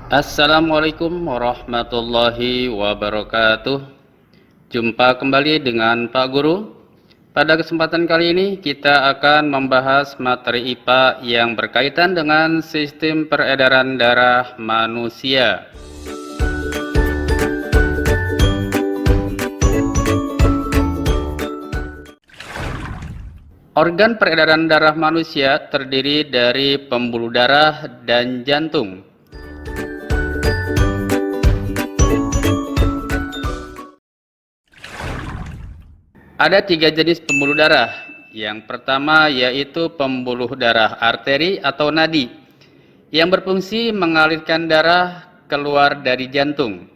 Assalamualaikum warahmatullahi wabarakatuh. Jumpa kembali dengan Pak Guru. Pada kesempatan kali ini kita akan membahas materi IPA yang berkaitan dengan sistem peredaran darah manusia. Organ peredaran darah manusia terdiri dari pembuluh darah dan jantung. Ada 3 jenis pembuluh darah. Yang pertama yaitu pembuluh darah arteri atau nadi, yang berfungsi mengalirkan darah keluar dari jantung.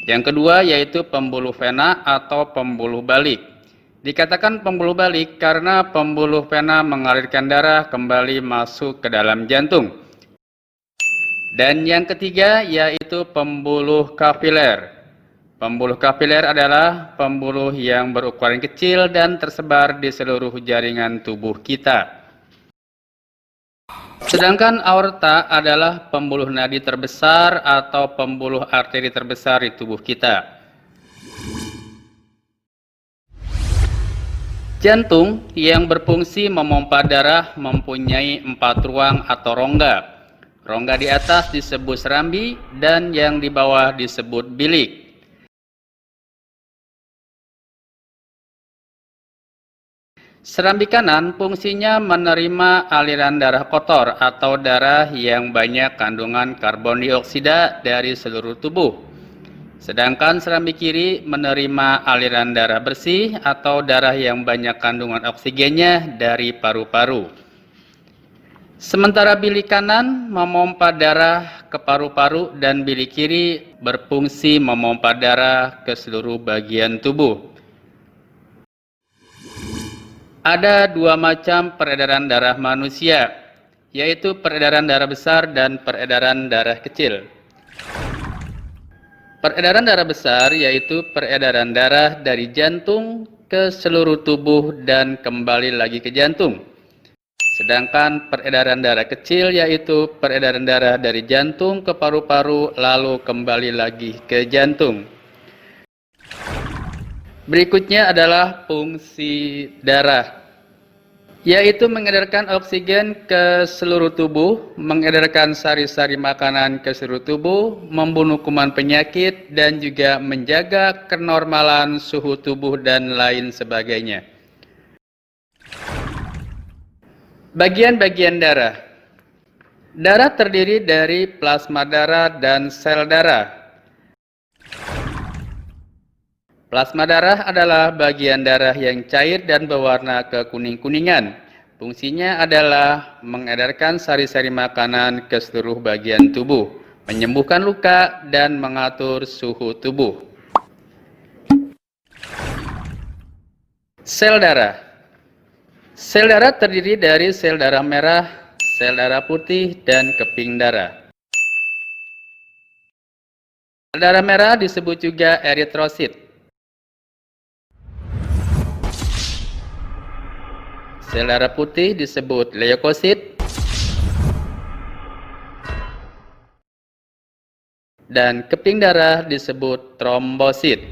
Yang kedua yaitu pembuluh vena atau pembuluh balik. Dikatakan pembuluh balik karena pembuluh vena mengalirkan darah kembali masuk ke dalam jantung. Dan yang ketiga yaitu pembuluh kapiler. Pembuluh kapiler adalah pembuluh yang berukuran kecil dan tersebar di seluruh jaringan tubuh kita. Sedangkan aorta adalah pembuluh nadi terbesar atau pembuluh arteri terbesar di tubuh kita. Jantung yang berfungsi memompa darah mempunyai 4 ruang atau rongga. Rongga di atas disebut serambi dan yang di bawah disebut bilik. Serambi kanan fungsinya menerima aliran darah kotor atau darah yang banyak kandungan karbon dioksida dari seluruh tubuh. Sedangkan serambi kiri menerima aliran darah bersih atau darah yang banyak kandungan oksigennya dari paru-paru. Sementara bilik kanan memompa darah ke paru-paru dan bilik kiri berfungsi memompa darah ke seluruh bagian tubuh. Ada 2 macam peredaran darah manusia, yaitu peredaran darah besar dan peredaran darah kecil. Peredaran darah besar yaitu peredaran darah dari jantung ke seluruh tubuh dan kembali lagi ke jantung. Sedangkan peredaran darah kecil yaitu peredaran darah dari jantung ke paru-paru lalu kembali lagi ke jantung. Berikutnya adalah fungsi darah, yaitu mengedarkan oksigen ke seluruh tubuh, mengedarkan sari-sari makanan ke seluruh tubuh, membunuh kuman penyakit, dan juga menjaga kenormalan suhu tubuh dan lain sebagainya. Bagian-bagian darah. Darah terdiri dari plasma darah dan sel darah. Plasma darah adalah bagian darah yang cair dan berwarna kekuning-kuningan. Fungsinya adalah mengedarkan sari-sari makanan ke seluruh bagian tubuh, menyembuhkan luka, dan mengatur suhu tubuh. Sel darah. Sel darah terdiri dari sel darah merah, sel darah putih, dan keping darah. Sel darah merah disebut juga eritrosit. Sel darah putih disebut leukosit, dan keping darah disebut trombosit.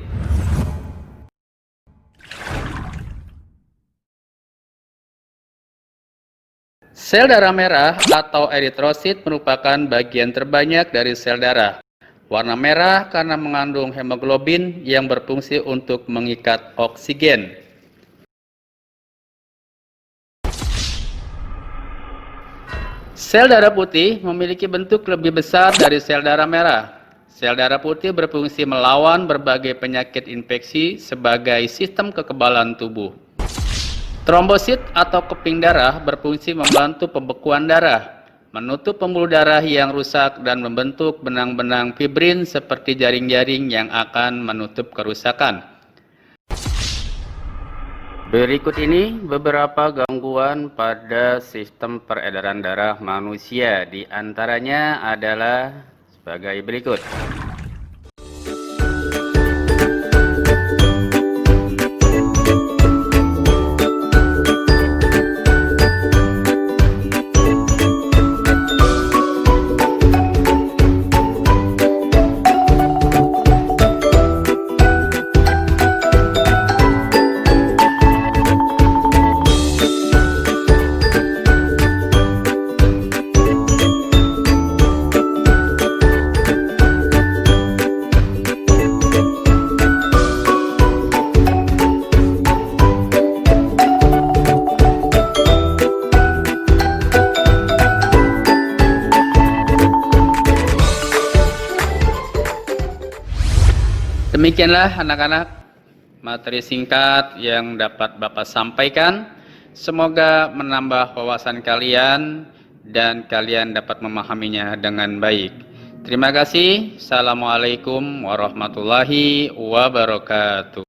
Sel darah merah atau eritrosit merupakan bagian terbanyak dari sel darah. Warna merah karena mengandung hemoglobin yang berfungsi untuk mengikat oksigen. Sel darah putih memiliki bentuk lebih besar dari sel darah merah. Sel darah putih berfungsi melawan berbagai penyakit infeksi sebagai sistem kekebalan tubuh. Trombosit atau keping darah berfungsi membantu pembekuan darah, menutup pembuluh darah yang rusak dan membentuk benang-benang fibrin seperti jaring-jaring yang akan menutup kerusakan. Berikut ini beberapa gangguan pada sistem peredaran darah manusia. Di antaranya adalah sebagai berikut. Demikianlah anak-anak materi singkat yang dapat Bapak sampaikan. Semoga menambah wawasan kalian dan kalian dapat memahaminya dengan baik. Terima kasih. Assalamualaikum warahmatullahi wabarakatuh.